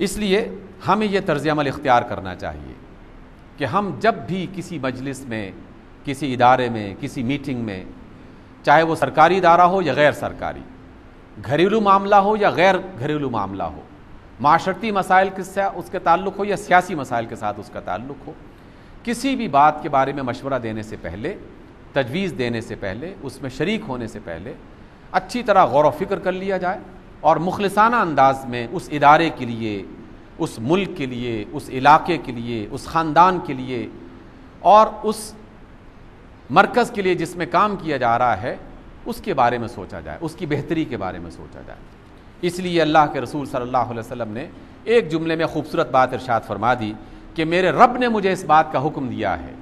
اس لیے ہمیں یہ طرز عمل اختیار کرنا چاہیے کہ ہم جب بھی کسی مجلس میں، کسی ادارے میں، کسی میٹنگ میں، چاہے وہ سرکاری ادارہ ہو یا غیر سرکاری، گھریلو معاملہ ہو یا غیر گھریلو معاملہ ہو، معاشرتی مسائل کے ساتھ اس کے تعلق ہو یا سیاسی مسائل کے ساتھ اس کا تعلق ہو، کسی بھی بات کے بارے میں مشورہ دینے سے پہلے، تجویز دینے سے پہلے، اس میں شریک ہونے سے پہلے اچھی طرح غور و فکر کر لیا جائے اور مخلصانہ انداز میں اس ادارے کے لیے، اس ملک کے لیے، اس علاقے کے لیے، اس خاندان کے لیے اور اس مرکز کے لیے جس میں کام کیا جا رہا ہے اس کے بارے میں سوچا جائے، اس کی بہتری کے بارے میں سوچا جائے۔ اس لیے اللہ کے رسول صلی اللہ علیہ وسلم نے ایک جملے میں خوبصورت بات ارشاد فرما دی کہ میرے رب نے مجھے اس بات کا حکم دیا ہے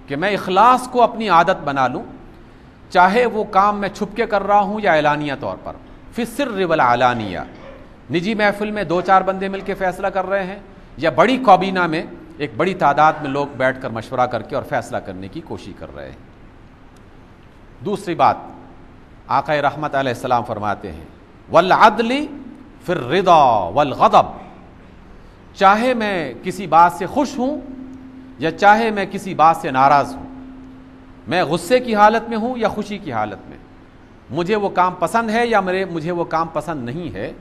کہ میں اخلاص کو اپنی عادت بنا لوں، چاہے وہ کام میں چھپ کے کر رہا ہوں یا اعلانیہ طور پر، فی السر والعلانیہ، نجی محفل میں 2-4 بندے مل کے فیصلہ کر رہے ہیں یا بڑی کابینہ میں ایک بڑی تعداد میں لوگ بیٹھ کر مشورہ کر کے اور فیصلہ کرنے کی کوشش کر رہے ہیں۔ دوسری بات، آقا رحمت علیہ السلام فرماتے ہیں والعدل فی الرضا والغضب، چاہے میں کسی بات سے خوش ہوں یا چاہے میں کسی بات سے ناراض ہوں، میں غصے کی حالت میں ہوں یا خوشی کی حالت میں، مجھے وہ کام پسند ہے یا مجھے وہ کام پسند نہیں ہے،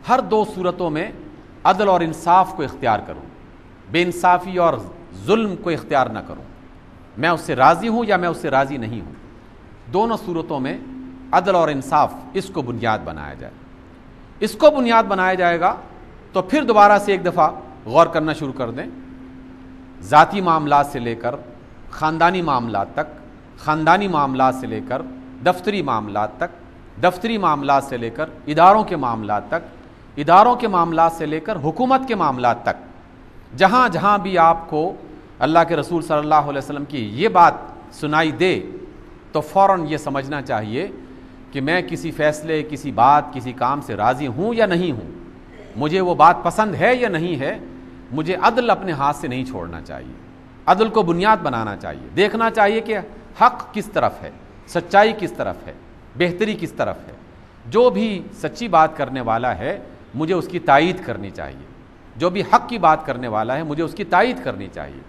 ہر 2 صورتوں میں عدل اور انصاف کو اختیار کروں، بے انصافی اور ظلم کو اختیار نہ کروں، میں اس سے راضی ہوں یا میں اس سے راضی نہیں ہوں، دونوں صورتوں میں عدل اور انصاف، اس کو بنیاد بنایا جائے۔ اس کو بنیاد بنایا جائے گا تو پھر دوبارہ سے ایک دفعہ غور کرنا شروع کر دیں، ذاتی معاملات سے لے کر خاندانی معاملات تک، خاندانی معاملات سے لے کر دفتری معاملات تک، دفتری معاملات سے لے کر اداروں کے معاملات تک، اداروں کے معاملات سے لے کر حکومت کے معاملات تک، جہاں جہاں بھی آپ کو اللہ کے رسول صلی اللہ علیہ وسلم کی یہ بات سنائی دے تو فوراً یہ سمجھنا چاہیے کہ میں کسی فیصلے، کسی بات، کسی کام سے راضی ہوں یا نہیں ہوں، مجھے وہ بات پسند ہے یا نہیں ہے، مجھے عدل اپنے ہاتھ سے نہیں چھوڑنا چاہیے، عدل کو بنیاد بنانا چاہیے، دیکھنا چاہیے کہ حق کس طرف ہے، سچائی کس طرف ہے، بہتری کس طرف ہے، جو بھی سچی بات کرنے والا ہے مجھے اس کی تائید کرنی چاہیے، جو بھی حق کی بات کرنے والا ہے مجھے اس کی تائید کرنی چاہیے۔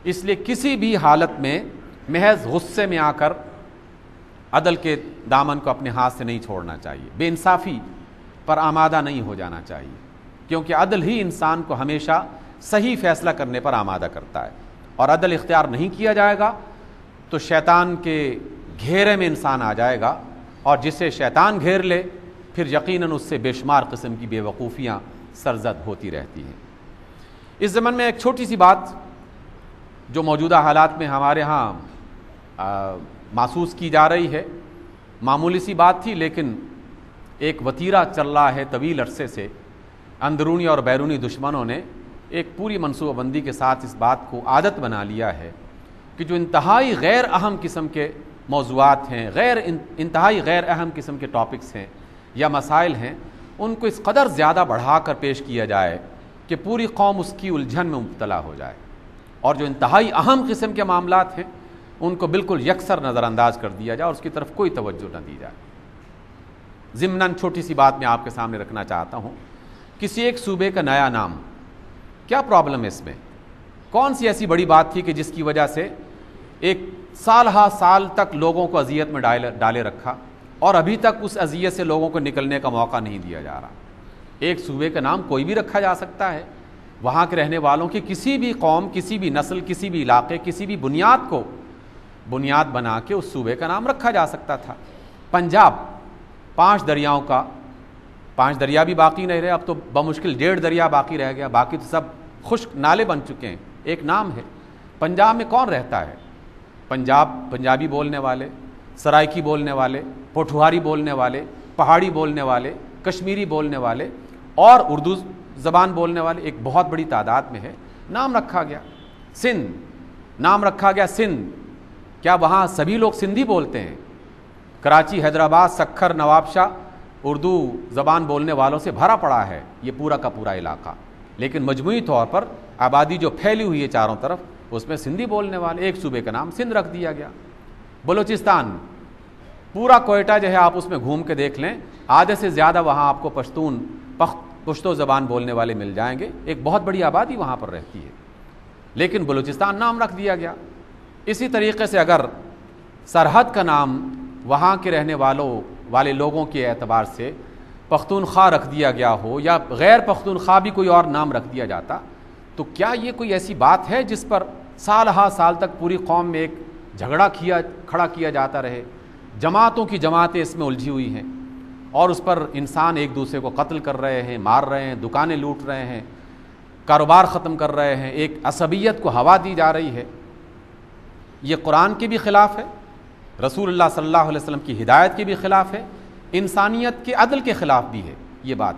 اس لیے کسی بھی حالت میں محض غصے میں آ کر عدل کے دامن کو اپنے ہاتھ سے نہیں چھوڑنا چاہیے، بے انصافی پر آمادہ نہیں ہو جانا چاہیے، کیونکہ عدل ہی انسان کو ہمیشہ صحیح فیصلہ کرنے پر آمادہ کرتا ہے، اور عدل اختیار نہیں کیا جائے گا تو شیطان کے گھیرے میں انسان آ جائے گا، اور جسے شیطان گھیر لے پھر یقیناً اس سے بے شمار قسم کی بے وقوفیاں سرزد ہوتی رہتی ہیں۔ اس ضمن میں ایک چھوٹی سی بات جو موجودہ حالات میں ہمارے ہاں محسوس کی جا رہی ہے، معمولی سی بات تھی لیکن ایک وتیرہ چل رہا ہے طویل عرصے سے، اندرونی اور بیرونی دشمنوں نے ایک پوری منصوبہ بندی کے ساتھ اس بات کو عادت بنا لیا ہے کہ جو انتہائی غیر اہم قسم کے موضوعات ہیں، انتہائی غیر اہم قسم کے ٹاپکس ہیں یا مسائل ہیں، ان کو اس قدر زیادہ بڑھا کر پیش کیا جائے کہ پوری قوم اس کی الجھن میں مبتلا ہو جائے، اور جو انتہائی اہم قسم کے معاملات ہیں ان کو بالکل یکسر نظر انداز کر دیا جائے اور اس کی طرف کوئی توجہ نہ دی جائے۔ ضمناً چھوٹی سی بات میں آپ کے سامنے رکھنا چاہتا ہوں، کسی ایک صوبے کا نیا نام، کیا پرابلم ہے اس میں؟ کون سی ایسی بڑی بات تھی کہ جس کی وجہ سے ایک سال ہا سال تک لوگوں کو اذیت میں ڈالے رکھا اور ابھی تک اس اذیت سے لوگوں کو نکلنے کا موقع نہیں دیا جا رہا؟ ایک صوبے کا نام کوئی بھی رکھا جا سکتا ہے، وہاں کے رہنے والوں کی کسی بھی قوم، کسی بھی نسل، کسی بھی علاقے، کسی بھی بنیاد کو بنیاد بنا کے اس صوبے کا نام رکھا جا سکتا تھا۔ پنجاب 5 دریاؤں کا، 5 دریا بھی باقی نہیں رہے، اب تو بمشکل 1.5 دریا باقی رہ گیا، باقی تو سب خشک نالے بن چکے ہیں، ایک نام ہے۔ پنجاب میں کون رہتا ہے؟ پنجابی بولنے والے، سرائکی بولنے والے، پوٹھوہاری بولنے والے، پہاڑی بولنے والے، کشمیری بولنے والے اور اردو زبان بولنے والے ایک بہت بڑی تعداد میں ہے۔ نام رکھا گیا سندھ، نام رکھا گیا سندھ، کیا وہاں سبھی لوگ سندھی بولتے ہیں؟ کراچی، حیدرآباد، سکھر، نوابشاہ اردو زبان بولنے والوں سے بھرا پڑا ہے یہ پورا کا پورا علاقہ، لیکن مجموعی طور پر آبادی جو پھیلی ہوئی ہے چاروں طرف، اس میں سندھی بولنے والے، ایک صوبے کا نام سندھ رکھ دیا گیا۔ بلوچستان، پورا کوئٹہ جو ہے آپ اس میں گھوم کے دیکھ لیں، آدھے سے زیادہ وہاں آپ کو پشتون، پشتو زبان بولنے والے مل جائیں گے، ایک بہت بڑی آبادی وہاں پر رہتی ہے، لیکن بلوچستان نام رکھ دیا گیا۔ اسی طریقے سے اگر سرحد کا نام وہاں کے رہنے والے لوگوں کے اعتبار سے پختونخوا رکھ دیا گیا ہو، یا غیر پختونخوا بھی کوئی اور نام رکھ دیا جاتا، تو کیا یہ کوئی ایسی بات ہے جس پر سال ہا سال تک پوری قوم میں ایک جھگڑا کھڑا کیا جاتا رہے؟ جماعتوں کی جماعتیں اس میں الجھی ہوئی ہیں، اور اس پر انسان ایک دوسرے کو قتل کر رہے ہیں، مار رہے ہیں، دکانیں لوٹ رہے ہیں، کاروبار ختم کر رہے ہیں، ایک عصبیت کو ہوا دی جا رہی ہے۔ یہ قرآن کے بھی خلاف ہے، رسول اللہ صلی اللہ علیہ وسلم کی ہدایت کے بھی خلاف ہے، انسانیت کے عدل کے خلاف بھی ہے یہ بات،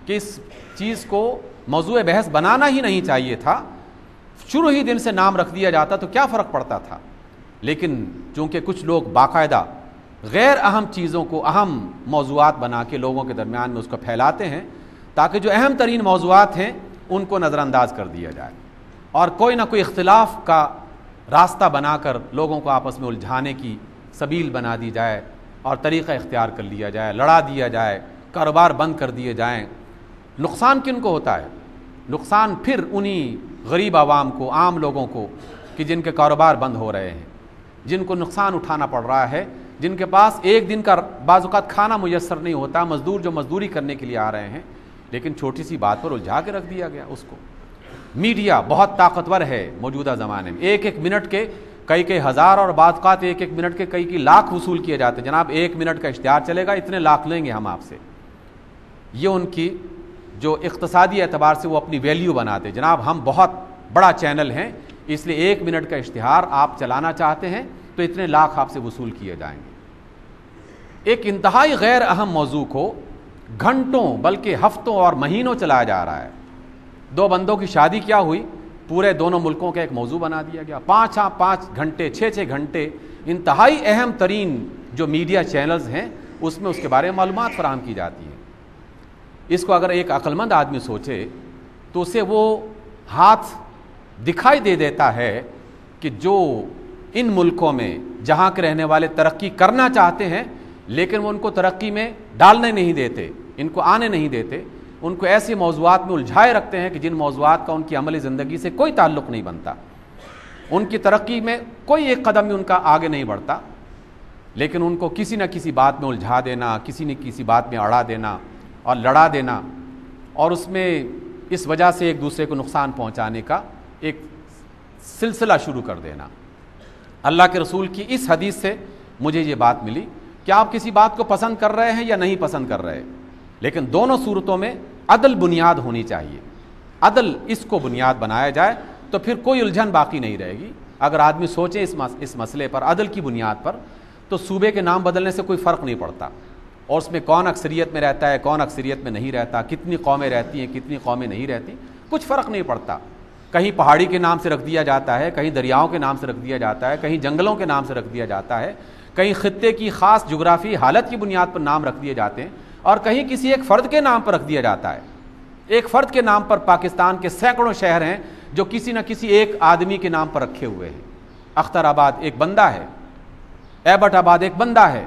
کہ اس چیز کو موضوع بحث بنانا ہی نہیں چاہیے تھا۔ شروع ہی دن سے نام رکھ دیا جاتا تو کیا فرق پڑتا تھا، لیکن چونکہ کچھ لوگ باقاعدہ غیر اہم چیزوں کو اہم موضوعات بنا کے لوگوں کے درمیان میں اس کو پھیلاتے ہیں، تاکہ جو اہم ترین موضوعات ہیں ان کو نظر انداز کر دیا جائے، اور کوئی نہ کوئی اختلاف کا راستہ بنا کر لوگوں کو آپس میں الجھانے کی سبیل بنا دی جائے، اور طریقہ اختیار کر لیا جائے، لڑا دیا جائے، کاروبار بند کر دیے جائیں۔ نقصان کن کو ہوتا ہے؟ نقصان پھر انہی غریب عوام کو، عام لوگوں کو، کہ جن کے کاروبار بند ہو رہے ہیں، جن کو نقصان اٹھانا پڑ رہا ہے، جن کے پاس ایک دن کا بعض اوقات کھانا میسر نہیں ہوتا، مزدور جو مزدوری کرنے کے لیے آ رہے ہیں، لیکن چھوٹی سی بات پر الجھا کے رکھ دیا گیا اس کو۔ میڈیا بہت طاقتور ہے موجودہ زمانے میں، ایک منٹ کے کئی ہزار، اور بعض اوقات ایک منٹ کے کئی لاکھ وصول کیے جاتے ہیں۔ جناب 1 منٹ کا اشتہار چلے گا، اتنے لاکھ لیں گے ہم آپ سے۔ یہ ان کی جو اقتصادی اعتبار سے وہ اپنی ویلیو بناتے، جناب ہم بہت بڑا چینل ہیں، اس لیے 1 منٹ کا اشتہار آپ چلانا چاہتے ہیں تو اتنے لاکھ آپ سے وصول کیے جائیں گے۔ ایک انتہائی غیر اہم موضوع کو گھنٹوں بلکہ ہفتوں اور مہینوں چلایا جا رہا ہے۔ 2 بندوں کی شادی کیا ہوئی، پورے دونوں ملکوں کا ایک موضوع بنا دیا گیا۔ 5 گھنٹے 6 گھنٹے انتہائی اہم ترین جو میڈیا چینلز ہیں اس میں اس کے بارے میں معلومات فراہم کی جاتی ہیں۔ اس کو اگر ایک عقل مند آدمی سوچے تو اسے وہ ہاتھ دکھائی دے دیتا ہے کہ جو ان ملکوں میں جہاں کے رہنے والے ترقی کرنا چاہتے ہیں، لیکن وہ ان کو ترقی میں ڈالنے نہیں دیتے، ان کو آنے نہیں دیتے، ان کو ایسے موضوعات میں الجھائے رکھتے ہیں کہ جن موضوعات کا ان کی عملی زندگی سے کوئی تعلق نہیں بنتا، ان کی ترقی میں کوئی ایک قدم بھی ان کا آگے نہیں بڑھتا، لیکن ان کو کسی نہ کسی بات میں الجھا دینا، کسی نہ کسی بات میں اڑا دینا اور لڑا دینا، اور اس میں اس وجہ سے ایک دوسرے کو نقصان پہنچانے کا ایک سلسلہ شروع کر دینا۔ اللہ کے رسول کی اس حدیث سے مجھے یہ بات ملی کہ آپ کسی بات کو پسند کر رہے ہیں یا نہیں پسند کر رہے، لیکن دونوں صورتوں میں عدل بنیاد ہونی چاہیے۔ عدل اس کو بنیاد بنایا جائے تو پھر کوئی الجھن باقی نہیں رہے گی۔ اگر آدمی سوچے اس مسئلے پر عدل کی بنیاد پر، تو صوبے کے نام بدلنے سے کوئی فرق نہیں پڑتا، اور اس میں کون اکثریت میں رہتا ہے، کون اکثریت میں نہیں رہتا، کتنی قومیں رہتی ہیں، کتنی قومیں نہیں رہتی، کچھ فرق نہیں پڑتا۔ کہیں پہاڑی کے نام سے رکھ دیا جاتا ہے، کہیں دریاؤں کے نام سے رکھ دیا جاتا ہے، کہیں جنگلوں کے نام سے رکھ دیا جاتا ہے، کہیں خطے کی خاص جغرافی حالت کی بنیاد پر نام رکھ دیے جاتے ہیں، اور کہیں کسی ایک فرد کے نام پر رکھ دیا جاتا ہے۔ ایک فرد کے نام پر پاکستان کے سینکڑوں شہر ہیں جو کسی نہ کسی ایک آدمی کے نام پر رکھے ہوئے ہیں۔ اختر آباد ایک بندہ ہے، ایبٹ آباد ایک بندہ ہے،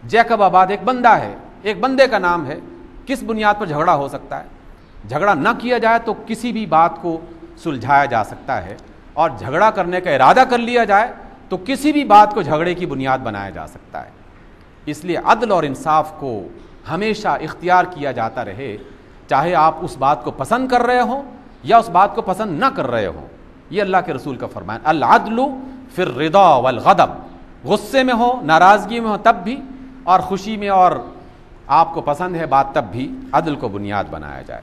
جیکب آباد ایک بندہ ہے، ایک بندے کا نام ہے۔ کس بنیاد پر جھگڑا ہو سکتا ہے؟ جھگڑا نہ کیا جائے تو کسی بھی بات کو سلجھایا جا سکتا ہے، اور جھگڑا کرنے کا ارادہ کر لیا جائے تو کسی بھی بات کو جھگڑے کی بنیاد بنایا جا سکتا ہے۔ اس لیے عدل اور انصاف کو ہمیشہ اختیار کیا جاتا رہے، چاہے آپ اس بات کو پسند کر رہے ہوں یا اس بات کو پسند نہ کر رہے ہوں۔ یہ اللہ کے رسول کا فرمان، العدل فی الرضا والغضب، غصے میں ہو، ناراضگی میں ہو تب بھی، اور خوشی میں اور آپ کو پسند ہے بات تب بھی، عدل کو بنیاد بنایا جائے۔